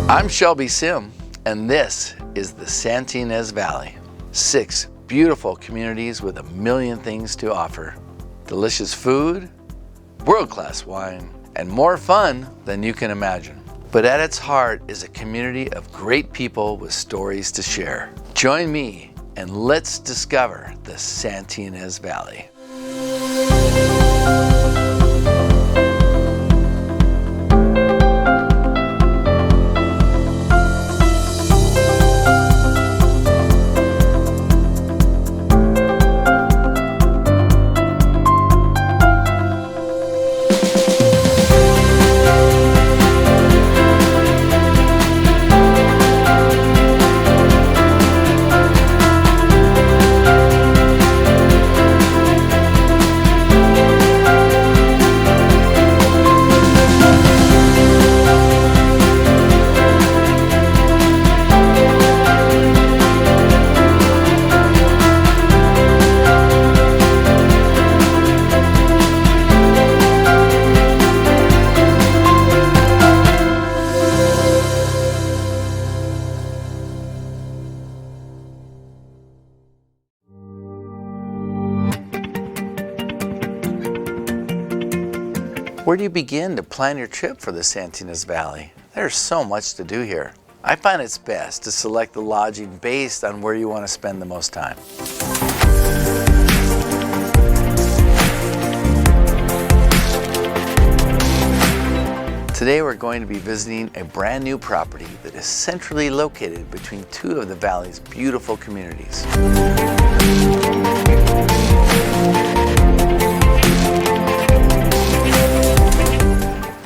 I'm Shelby Sim, and this is the Ynez Valley. 6 beautiful communities with a million things to offer. Delicious food, world-class wine, and more fun than you can imagine. But at its heart is a community of great people with stories to share. Join me and let's discover the Ynez Valley. Where do you begin to plan your trip for the Ynez Valley? There's so much to do here. I find it's best to select the lodging based on where you want to spend the most time. Today we're going to be visiting a brand new property that is centrally located between 2 of the valley's beautiful communities.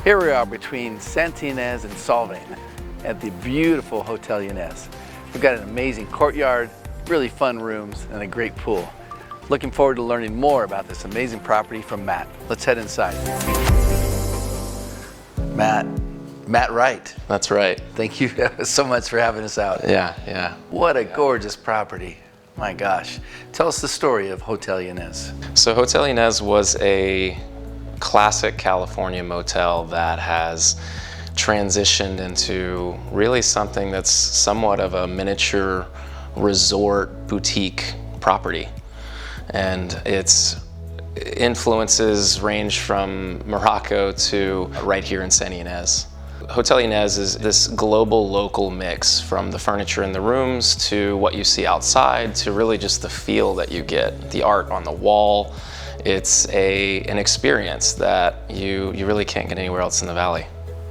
Here we are between Ynez and Solvang at the beautiful Hotel Ynez. We've got an amazing courtyard, really fun rooms, and a great pool. Looking forward to learning more about this amazing property from Matt. Let's head inside. Matt Wright. That's right. Thank you so much for having us out. Yeah. What a gorgeous property. My gosh. Tell us the story of Hotel Ynez. So Hotel Ynez was a classic California motel that has transitioned into really something that's somewhat of a miniature resort boutique property. And its influences range from Morocco to right here in St. Ynez. Hotel Ynez is this global local mix, from the furniture in the rooms to what you see outside to really just the feel that you get, the art on the wall. It's an experience that you really can't get anywhere else in the valley.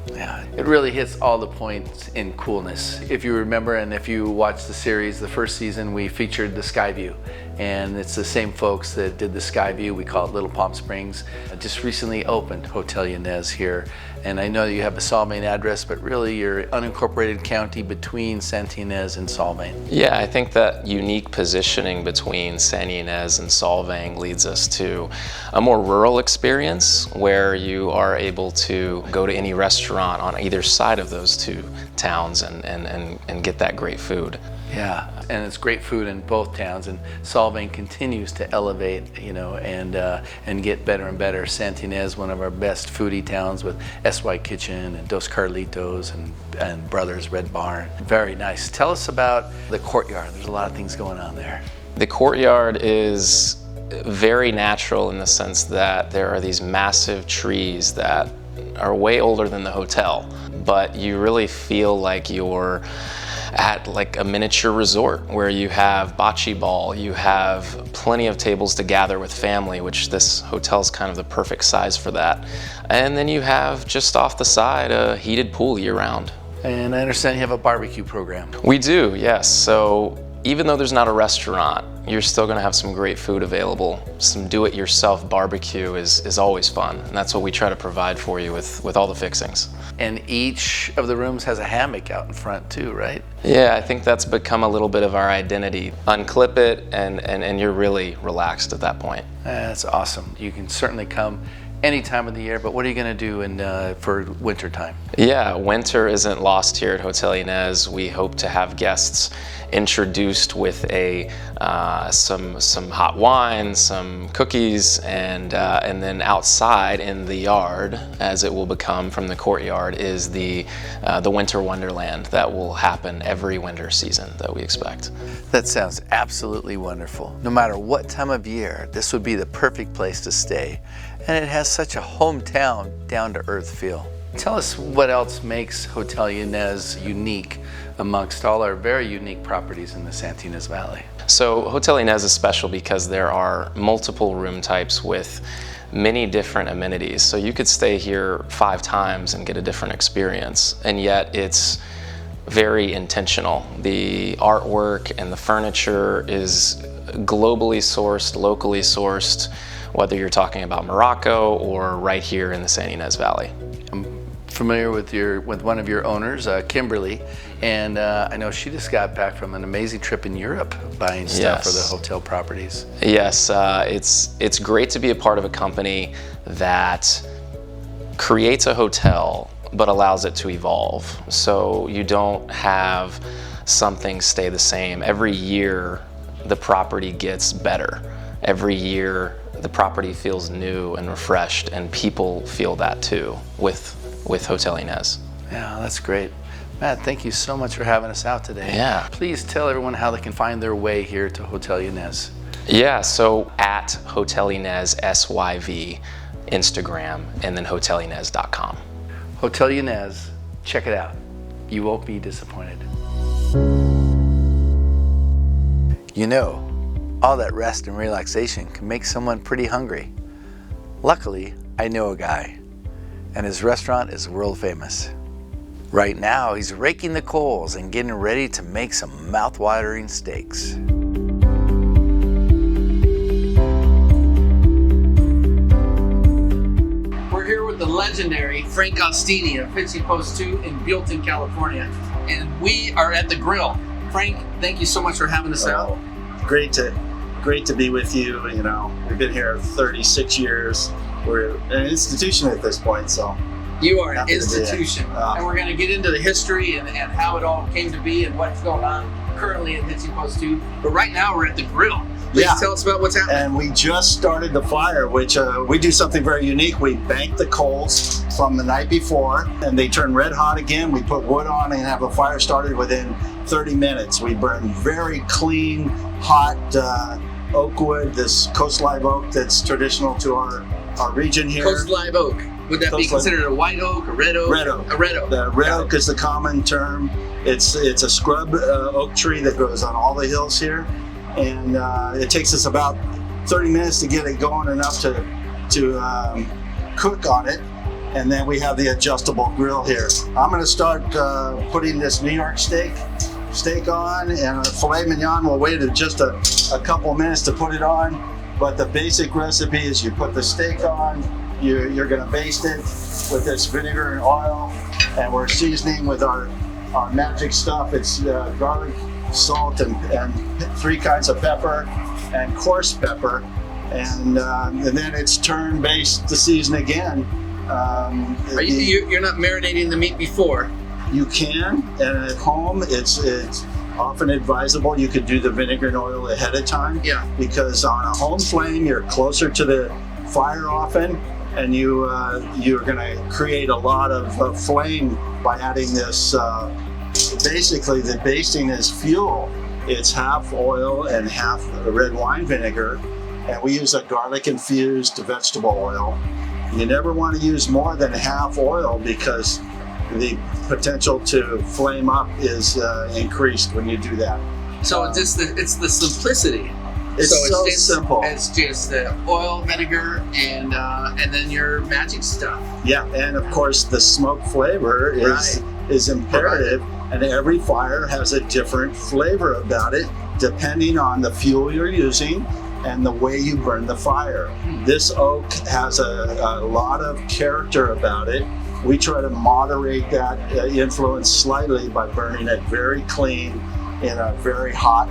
Yeah, it really hits all the points in coolness. If you remember, and if you watched the series, the first season, we featured the Skyview. And it's the same folks that did the Skyview. We call it Little Palm Springs. Just recently opened Hotel Ynez here. And I know you have a Solvang address, but really you're unincorporated county between St. Ynez and Solvang. Yeah, I think that unique positioning between St. Ynez and Solvang leads us to a more rural experience where you are able to go to any restaurant on either side of those 2 towns and get that great food. Yeah, and it's great food in both towns, and Solvang continues to elevate, and get better and better. St. Ynez, one of our best foodie towns with SY Kitchen and Dos Carlitos and Brothers Red Barn. Very nice. Tell us about the courtyard. There's a lot of things going on there. The courtyard is very natural in the sense that there are these massive trees that are way older than the hotel, but you really feel like you're at like a miniature resort where you have bocce ball, you have plenty of tables to gather with family, which this hotel is kind of the perfect size for that. And then you have just off the side a heated pool year round. And I understand you have a barbecue program. We do, yes. So even though there's not a restaurant, you're still going to have some great food available. Some do-it-yourself barbecue is always fun, and that's what we try to provide for you with all the fixings. And each of the rooms has a hammock out in front too, right? Yeah, I think that's become a little bit of our identity. Unclip it and you're really relaxed at that point. That's awesome. You can certainly come any time of the year, but what are you going to do for winter time? Yeah, winter isn't lost here at Hotel Ynez. We hope to have guests introduced with some hot wine, some cookies, and then outside in the yard, as it will become from the courtyard, is the winter wonderland that will happen every winter season that we expect. That sounds absolutely wonderful. No matter what time of year, this would be the perfect place to stay. And it has such a hometown, down-to-earth feel. Tell us what else makes Hotel Ynez unique amongst all our very unique properties in the Santa Ynez Valley. So Hotel Ynez is special because there are multiple room types with many different amenities. So you could stay here 5 times and get a different experience, and yet it's very intentional. The artwork and the furniture is globally sourced, locally sourced, whether you're talking about Morocco or right here in the Santa Ynez Valley. I'm familiar with one of your owners, Kimberly, and I know she just got back from an amazing trip in Europe buying stuff for the hotel properties. Yes, it's great to be a part of a company that creates a hotel but allows it to evolve. So you don't have something stay the same. Every year the property gets better. Every year the property feels new and refreshed, and people feel that too with Hotel Ynez. Yeah, that's great. Matt, thank you so much for having us out today. Yeah. Please tell everyone how they can find their way here to Hotel Ynez. Yeah, so at Hotel Ynez SYV, Instagram, and then hotelynez.com. Hotel Ynez, check it out. You won't be disappointed. You know, all that rest and relaxation can make someone pretty hungry. Luckily, I know a guy, and his restaurant is world famous. Right now, he's raking the coals and getting ready to make some mouth-watering steaks. We're here with the legendary Frank Ostini of Hitching Post 2 in Buellton, California, and we are at the grill. Frank, thank you so much for having us out. Great to be with you. You know, we've been here 36 years. We're an institution at this point, so. You are an institution, and we're going to get into the history and how it all came to be and what's going on currently at Hitching Post 2. But right now we're at the grill. Please tell us about what's happening. And we just started the fire, which we do something very unique. We bank the coals from the night before, and they turn red hot again. We put wood on and have a fire started within 30 minutes. We burn very clean, hot oak wood, this coast live oak that's traditional to our region here. Coast live oak. Would that be considered a white oak, a red oak? Red oak. A red oak. The red oak is the common term. It's a scrub oak tree that grows on all the hills here, and it takes us about 30 minutes to get it going enough to cook on it, and then we have the adjustable grill here. I'm going to start putting this New York steak on, and a filet mignon. We'll wait just a couple minutes to put it on, but the basic recipe is you put the steak on. You're going to baste it with this vinegar and oil, and we're seasoning with our magic stuff. It's garlic, salt, and 3 kinds of pepper and coarse pepper, and then it's turn, baste, to season again. You're not marinating the meat before? You can, and at home it's often advisable you could do the vinegar and oil ahead of time. Yeah. Because on a home flame you're closer to the fire often, and you're going to create a lot of flame by adding this. Basically, the basting is fuel. It's half oil and half red wine vinegar, and we use a garlic-infused vegetable oil. You never want to use more than half oil because the potential to flame up is increased when you do that. So it's the simplicity. It's so simple. It's just the oil, vinegar, and then your magic stuff. Yeah, and of course the smoke flavor is imperative, and every fire has a different flavor about it depending on the fuel you're using and the way you burn the fire. This oak has a lot of character about it. We try to moderate that influence slightly by burning it very clean in a very hot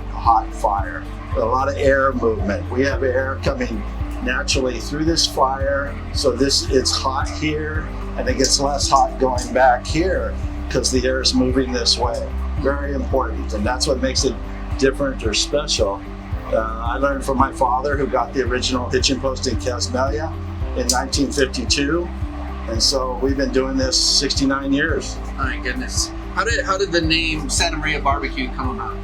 fire. A lot of air movement. We have air coming naturally through this fire, so it's hot here, and it gets less hot going back here because the air is moving this way. Very important, and that's what makes it different or special. I learned from my father, who got the original hitching post in Casmelia in 1952. And so we've been doing this 69 years. My goodness. How did the name Santa Maria Barbecue come about?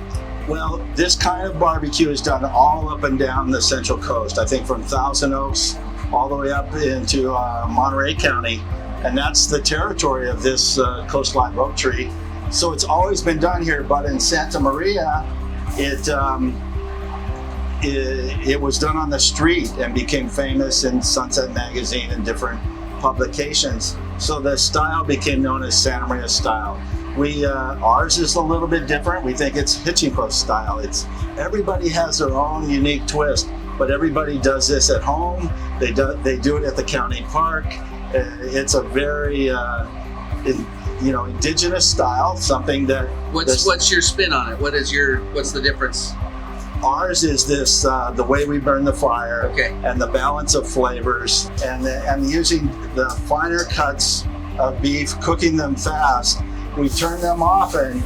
Well, this kind of barbecue is done all up and down the Central Coast. I think from Thousand Oaks all the way up into Monterey County. And that's the territory of this coastline oak tree. So it's always been done here, but in Santa Maria, it was done on the street and became famous in Sunset Magazine and different publications. So the style became known as Santa Maria style. Ours is a little bit different. We think it's hitching post style. Everybody has their own unique twist, but everybody does this at home. They do it at the county park. It's a very indigenous style, something that. What's your spin on it? What's the difference? Ours is this, the way we burn the fire, okay, and the balance of flavors, and using the finer cuts of beef, cooking them fast. We turn them often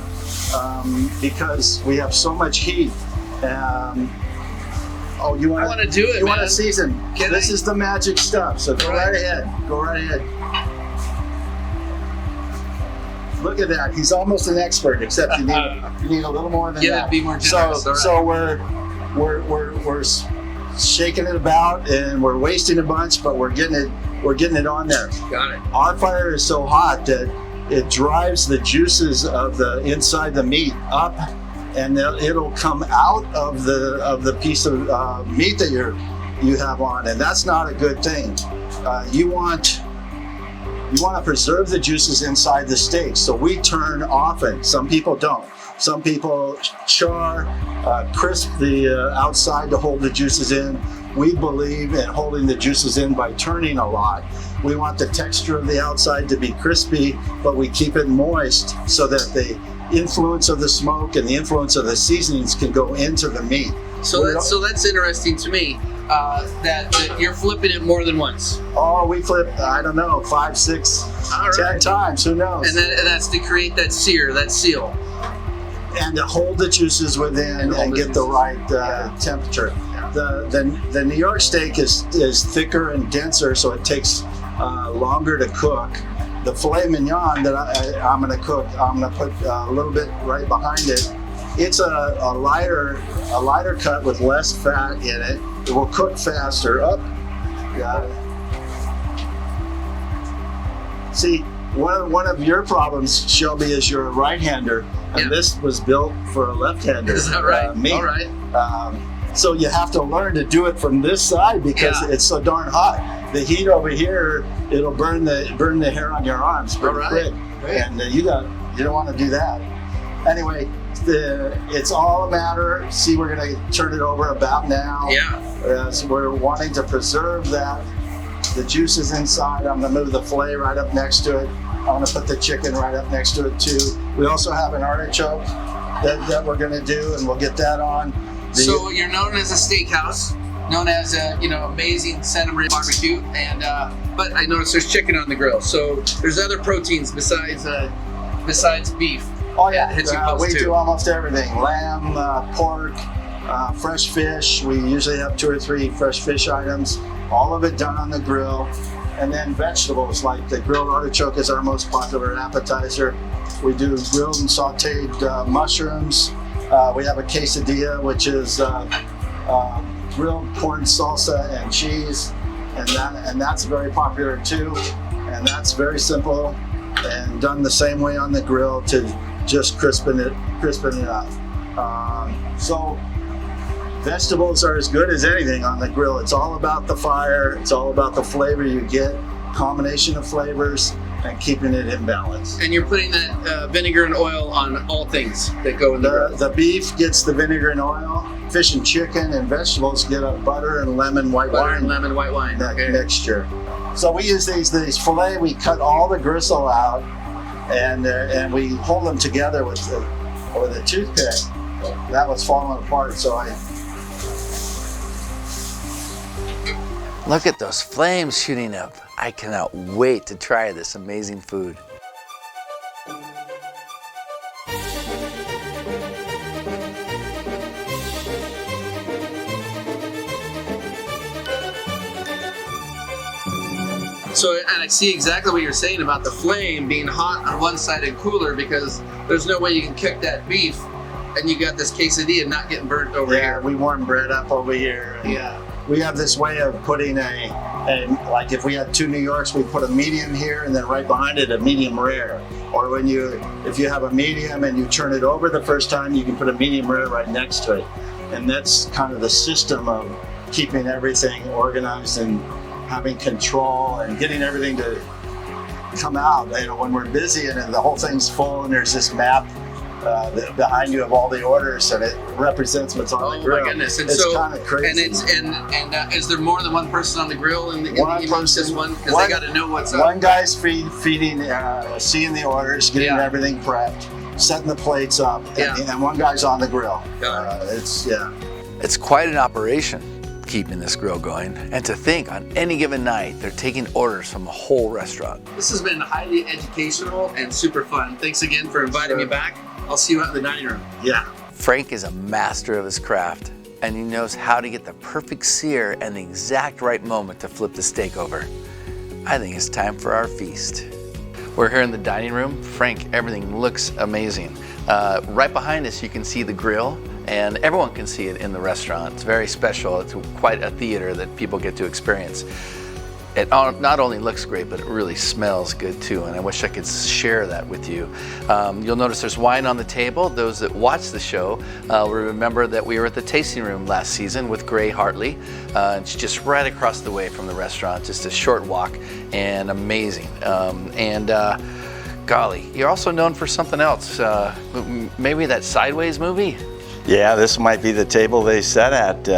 because we have so much heat. You want to do it, You man. want to season. This is the magic stuff, so go right ahead. Go right ahead. Look at that. He's almost an expert, except you need a little more than that. Be more generous. So we're shaking it about, and we're wasting a bunch, but we're getting it on there. Got it. Our fire is so hot that it drives the juices of the inside the meat up, and it'll come out of the piece of meat that you have on, and that's not a good thing. You want to preserve the juices inside the steak, so we turn often. Some people don't. Some people char, crisp the outside to hold the juices in. We believe in holding the juices in by turning a lot. We want the texture of the outside to be crispy, but we keep it moist so that the influence of the smoke and the influence of the seasonings can go into the meat. So that's interesting to me. That you're flipping it more than once. Oh, we flip, I don't know, 5, 6, 10 times, who knows? And that's to create that sear, that seal. And to hold the juices within and get the right temperature. The New York steak is thicker and denser, so it takes longer to cook. The filet mignon that I'm going to cook, I'm going to put a little bit right behind it. It's a lighter cut with less fat in it. It will cook faster. Got it. See, one of your problems, Shelby, is you're a right-hander, and this was built for a left-hander. Is that right? Me. All right. So you have to learn to do it from this side because it's so darn hot. The heat over here, it'll burn the hair on your arms pretty quick, and you don't want to do that. Anyway, it's all a matter. See, we're going to turn it over about now. As we're wanting to preserve the juices inside. I'm going to move the filet right up next to it. I'm going to put the chicken right up next to it too. We also have an artichoke that we're going to do, and we'll get that on. So you're known as a steakhouse, known as amazing Santa Maria barbecue, and but I noticed there's chicken on the grill. So there's other proteins besides beef. Oh yeah, we too. do almost everything: lamb, pork, fresh fish. We usually have 2 or 3 fresh fish items. All of it done on the grill, and then vegetables like the grilled artichoke is our most popular appetizer. We do grilled and sautéed mushrooms. We have a quesadilla, which is grilled corn salsa and cheese, and that's very popular too. And that's very simple and done the same way on the grill to just crispen it up. So vegetables are as good as anything on the grill. It's all about the fire. It's all about the flavor you get, combination of flavors, and keeping it in balance. And you're putting that vinegar and oil on all things that go in the grill. The beef gets the vinegar and oil. Fish and chicken and vegetables get a butter and lemon white wine. Mixture. So we use these filet. We cut all the gristle out, and we hold them together with a toothpick. That was falling apart, so Look at those flames shooting up. I cannot wait to try this amazing food. So, and I see exactly what you're saying about the flame being hot on one side and cooler, because there's no way you can cook that beef and you got this quesadilla not getting burnt over here. We warm bread up over here. Yeah. We have this way of putting like if we had 2 New Yorks, we put a medium here and then right behind it a medium rare. Or if you have a medium and you turn it over the first time, you can put a medium rare right next to it. And that's kind of the system of keeping everything organized and having control and getting everything to come out. You know, when we're busy and the whole thing's full and there's this map behind you of all the orders and it represents what's on the grill. Oh my goodness! And it's so kind of crazy. And is there more than one person on the grill in the One person? person, One, because they got to know what's up. One guy's feeding, seeing the orders, getting Yeah. everything prepped, setting the plates up, and one guy's on the grill. It's quite an operation keeping this grill going. And to think, on any given night, they're taking orders from a whole restaurant. This has been highly educational and super fun. Thanks again for inviting me back. I'll see you out in the dining room. Yeah. Frank is a master of his craft, and he knows how to get the perfect sear and the exact right moment to flip the steak over. I think it's time for our feast. We're here in the dining room. Frank, everything looks amazing. Right behind us, you can see the grill, and everyone can see it in the restaurant. It's very special. It's quite a theater that people get to experience. It not only looks great, but it really smells good too, and I wish I could share that with you. You'll notice there's wine on the table. Those that watch the show will remember that we were at the tasting room last season with Gray Hartley. It's just right across the way from the restaurant, just a short walk, and amazing. Golly, you're also known for something else, maybe that Sideways movie? Yeah, this might be the table they sat at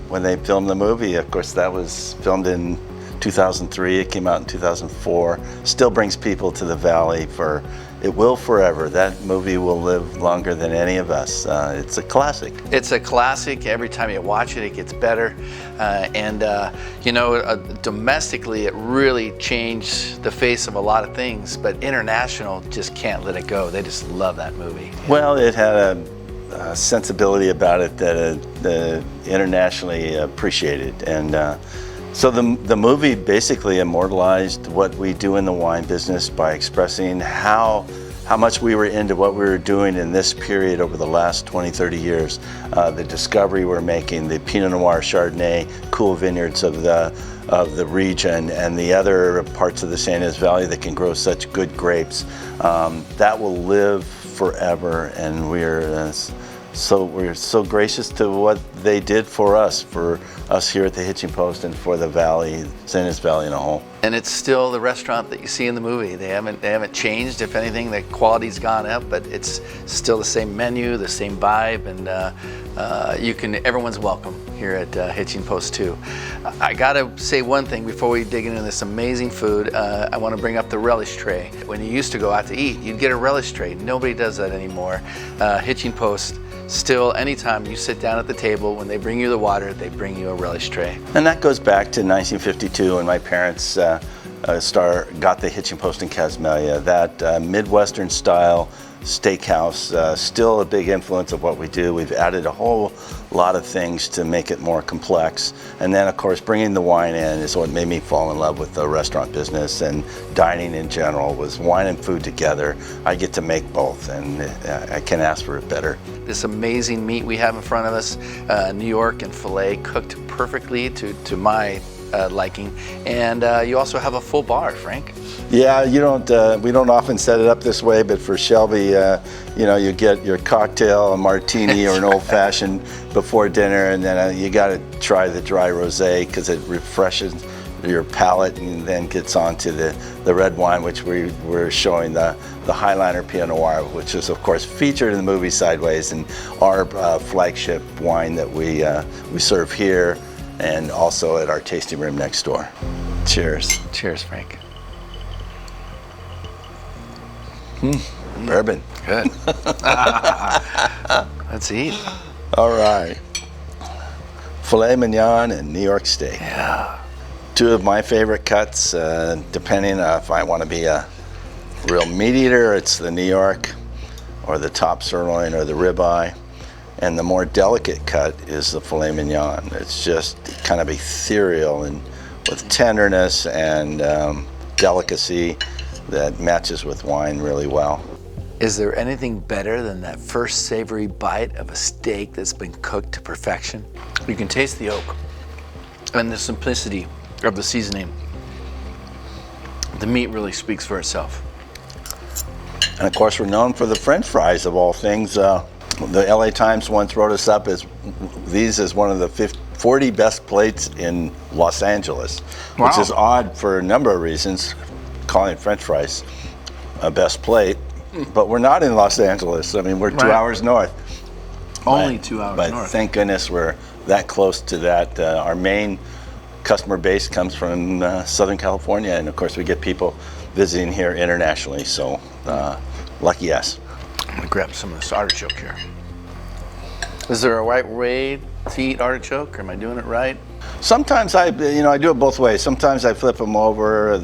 when they filmed the movie. Of course, that was filmed in 2003. It came out in 2004. Still brings people to the Valley for it will forever. That movie will live longer than any of us. It's a classic. It's a classic. Every time you watch it, it gets better. Domestically, it really changed the face of a lot of things, but international just can't let it go. They just love that movie. Well, it had a sensibility about it that internationally appreciated. And so the movie basically immortalized what we do in the wine business by expressing how much we were into what we were doing in this period over the last 20, 30 years. The discovery we're making, the Pinot Noir, Chardonnay, cool vineyards of the region, and the other parts of the Ynez Valley that can grow such good grapes. That will live forever, and we're so gracious to what they did for us here at the Hitching Post and for the Valley, Ynez Valley in a whole. And it's still the restaurant that you see in the movie. They haven't changed. If anything, the quality's gone up, but it's still the same menu, the same vibe, and everyone's welcome here at Hitching Post 2. I gotta say one thing before we dig into this amazing food. I want to bring up the relish tray. When you used to go out to eat, you'd get a relish tray. Nobody does that anymore. Hitching Post, still, anytime you sit down at the table, when they bring you the water, they bring you a relish tray. And that goes back to 1952 when my parents got the Hitching Post in Casmelia. That Midwestern style steakhouse, still a big influence of what we do. We've added a whole lot of things to make it more complex. And then, of course, bringing the wine in is what made me fall in love with the restaurant business, and dining in general was wine and food together. I get to make both, and I can't ask for it better. This amazing meat we have in front of us, New York and filet, cooked perfectly to my liking. And you also have a full bar, Frank. Yeah, we don't often set it up this way, but for Shelby, you get your cocktail, a martini or an old fashioned before dinner, and then you got to try the dry rosé because it refreshes your palate, and then gets onto the red wine, which we're showing the Highliner Pinot Noir, which is of course featured in the movie Sideways, and our flagship wine that we serve here and also at our tasting room next door. Cheers. Cheers, Frank. Bourbon. Good. Let's eat. All right. Filet mignon and New York steak. Yeah. Two of my favorite cuts, depending if I want to be a real meat eater, it's the New York or the top sirloin or the ribeye. And the more delicate cut is the filet mignon. It's just kind of ethereal in with tenderness and delicacy that matches with wine really well. Is there anything better than that first savory bite of a steak that's been cooked to perfection? You can taste the oak and the simplicity of the seasoning. The meat really speaks for itself. And of course, we're known for the French fries of all things. The LA Times once wrote us up as these as one of the 40 best plates in Los Angeles, which is odd for a number of reasons, calling French fries a best plate. But we're not in Los Angeles. I mean, we're 2 hours north. Only 2 hours but north. Thank goodness we're that close to that. Our main customer base comes from Southern California, and of course we get people visiting here internationally, so lucky us. I'm gonna grab some of this artichoke here. Is there a right way to eat artichoke, or am I doing it right? Sometimes I do it both ways. Sometimes I flip them over.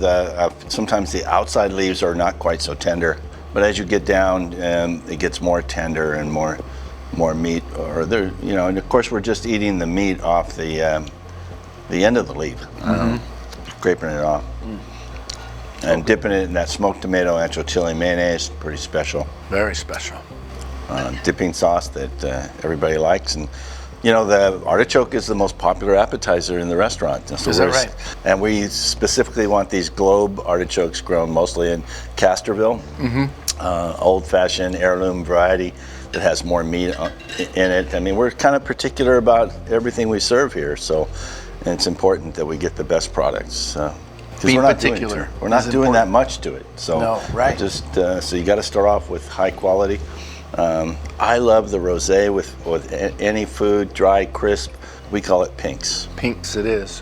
Sometimes the outside leaves are not quite so tender, but as you get down, it gets more tender and more meat. And of course we're just eating the meat off the end of the leaf, scraping it off, and dipping it in that smoked tomato ancho chili mayonnaise. Pretty special. Very special. Dipping sauce that everybody likes. And the artichoke is the most popular appetizer in the restaurant. So is that right? And we specifically want these globe artichokes grown mostly in Castroville, old-fashioned heirloom variety that has more meat in it. I mean, we're kind of particular about everything we serve here, so it's important that we get the best products. Being we're not particular. We're not doing that much to it. So no, right. So you got to start off with high quality. I love the rosé with any food, dry, crisp. We call it pinks. Pinks it is.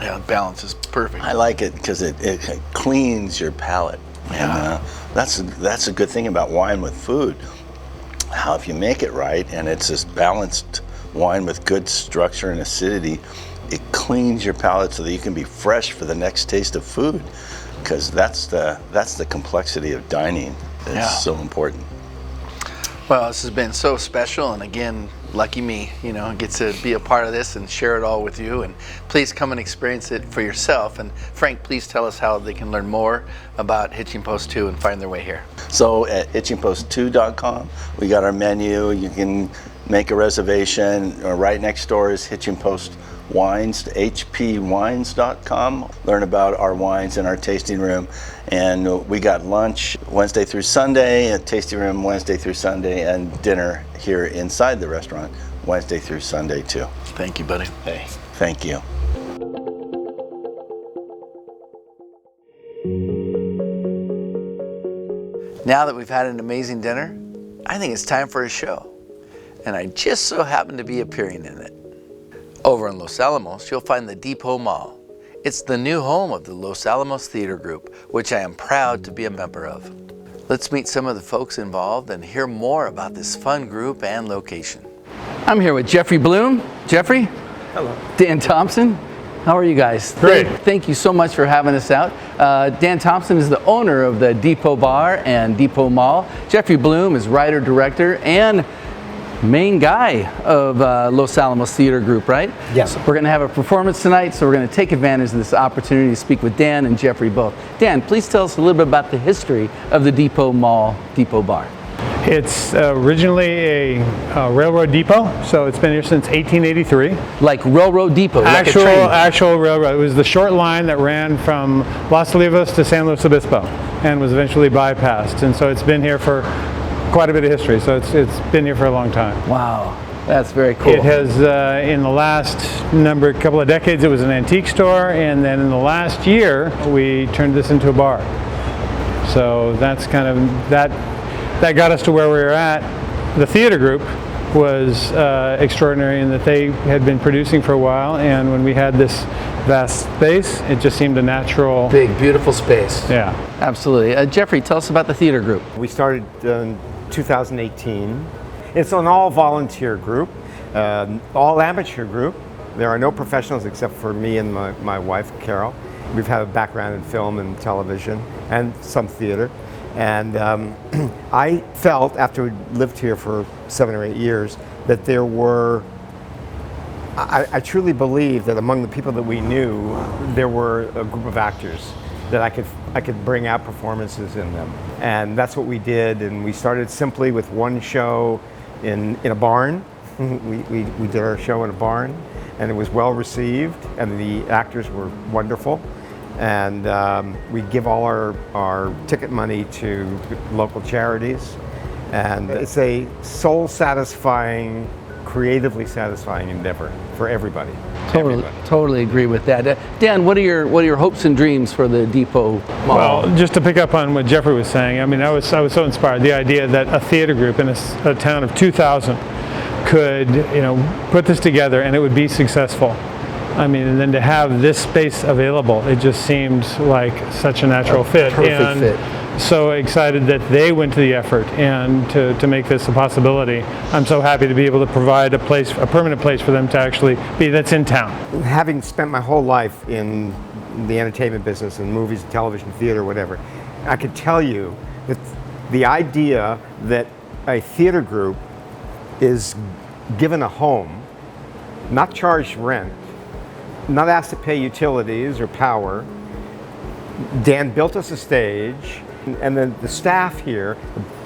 Yeah, the balance is perfect. I like it because it cleans your palate. And that's a good thing about wine with food. How if you make it right and it's this balanced wine with good structure and acidity, it cleans your palate so that you can be fresh for the next taste of food. Because that's the complexity of dining that's so important. Well, this has been so special, and again, lucky me, get to be a part of this and share it all with you. And please come and experience it for yourself. And Frank, please tell us how they can learn more about Hitching Post 2 and find their way here. So at hitchingpost2.com, we got our menu. You can make a reservation. Right next door is Hitching Post Wines, hpwines.com. Learn about our wines in our tasting room. And we got lunch Wednesday through Sunday, a tasting room Wednesday through Sunday, and dinner here inside the restaurant Wednesday through Sunday too. Thank you, buddy. Hey, thank you. Now that we've had an amazing dinner, I think it's time for a show. And I just so happen to be appearing in it. Over in Los Alamos, you'll find the Depot Mall. It's the new home of the Los Alamos Theater Group, which I am proud to be a member of. Let's meet some of the folks involved and hear more about this fun group and location. I'm here with Jeffrey Bloom. Jeffrey? Hello. Dan Thompson. How are you guys? Great. Thank you so much for having us out. Dan Thompson is the owner of the Depot Bar and Depot Mall. Jeffrey Bloom is writer, director, and main guy of Los Alamos Theater Group, right? Yes. So we're going to have a performance tonight, so we're going to take advantage of this opportunity to speak with Dan and Jeffrey both. Dan, please tell us a little bit about the history of the Depot Mall, Depot Bar. It's originally a railroad depot, so it's been here since 1883. Like railroad depot, like a train. Actual railroad. It was the short line that ran from Los Olivos to San Luis Obispo and was eventually bypassed. And so it's been here for quite a bit of history, so it's been here for a long time. Wow, that's very cool. It has, in the last couple of decades, it was an antique store, and then in the last year, we turned this into a bar. So that's kind of, that got us to where we were at. The theater group was extraordinary in that they had been producing for a while, and when we had this vast space, it just seemed a natural... Big, beautiful space. Yeah. Absolutely. Jeffrey, tell us about the theater group. We started in 2018. It's an all-volunteer group, all amateur group. There are no professionals except for me and my wife, Carol. We've had a background in film and television and some theater. And I felt, after we lived here for 7 or 8 years, that there were, I truly believe that among the people that we knew, there were a group of actors that I could bring out performances in them. And that's what we did, and we started simply with one show in a barn. We did our show in a barn, and it was well received, and the actors were wonderful. And we give all our ticket money to local charities. And it's a soul-satisfying, creatively satisfying endeavor for everybody. Totally agree with that. Dan, what are your hopes and dreams for the Depot Mall? Well, just to pick up on what Jeffrey was saying, I mean, I was so inspired. The idea that a theater group in a town of 2,000 could, put this together and it would be successful. I mean, and then to have this space available, it just seemed like such a natural fit. Perfect fit. So excited that they went to the effort and to make this a possibility. I'm so happy to be able to provide a permanent place for them to actually be that's in town. Having spent my whole life in the entertainment business and movies, television, theater, whatever, I could tell you that the idea that a theater group is given a home, not charged rent, not asked to pay utilities or power. Dan built us a stage, and then the staff here,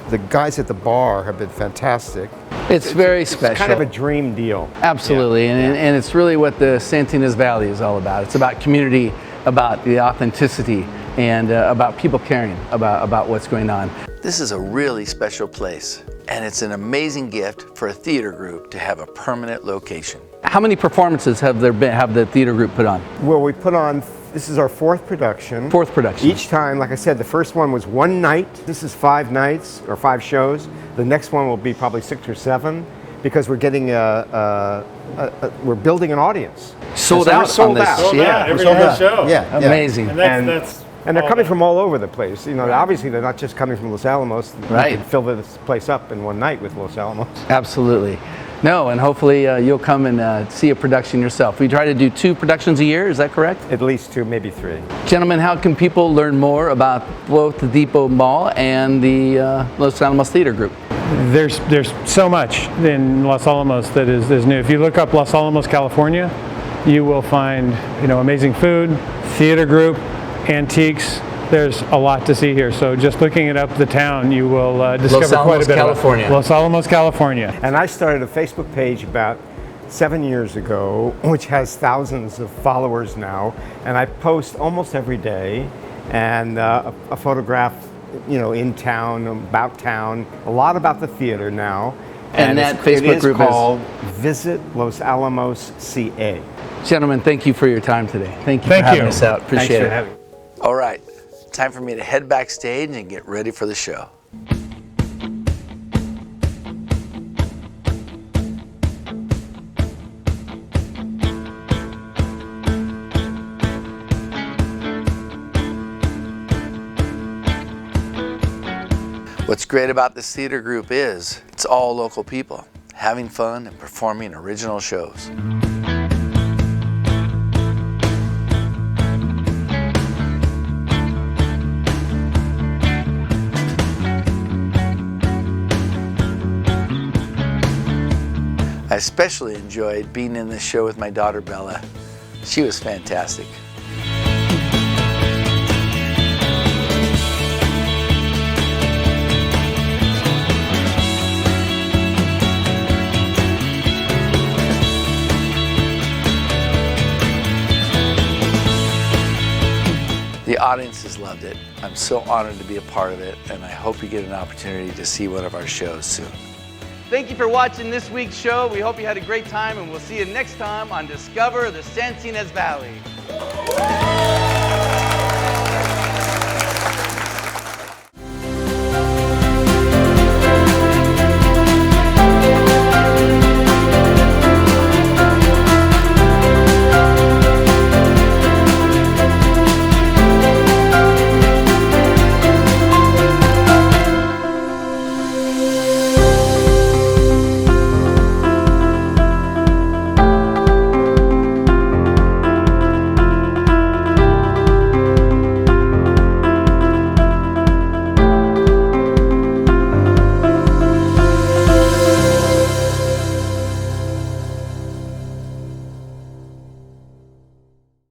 the guys at the bar have been fantastic. It's very special. It's kind of a dream deal. Absolutely, and it's really what the Santa Ynez Valley is all about. It's about community, about the authenticity, and about people caring about what's going on. This is a really special place, and it's an amazing gift for a theater group to have a permanent location. How many performances have the theater group put on? Well, we put on, this is our fourth production. Fourth production. Each time, like I said, the first one was one night. This is 5 nights or 5 shows. The next one will be probably 6 or 7 because we're getting we're building an audience. Sold And so out we're sold on this. out. Yeah, every sold other out. show. Yeah, Amazing. And they're coming from all over the place. Obviously they're not just coming from Los Alamos. Right. You can fill this place up in one night with Los Alamos. Absolutely. No, and hopefully you'll come and see a production yourself. We try to do 2 productions a year, is that correct? At least 2, maybe 3. Gentlemen, how can people learn more about both the Depot Mall and the Los Alamos Theater Group? There's so much in Los Alamos that is new. If you look up Los Alamos, California, you will find amazing food, theater group, antiques. There's a lot to see here. So just looking it up, the town, you will discover quite a bit California. about Los Alamos, California. And I started a Facebook page about 7 years ago, which has thousands of followers now. And I post almost every day, and a photograph, in town, about town, a lot about the theater now. And that Facebook group is called Visit Los Alamos CA. Gentlemen, thank you for your time today. Thank you Thank for having you. us out. Appreciate Thanks it. for having me. All right, time for me to head backstage and get ready for the show. What's great about this theater group is it's all local people having fun and performing original shows. I especially enjoyed being in this show with my daughter Bella. She was fantastic. The audiences loved it. I'm so honored to be a part of it, and I hope you get an opportunity to see one of our shows soon. Thank you for watching this week's show. We hope you had a great time, and we'll see you next time on Discover the Santa Ynez Valley.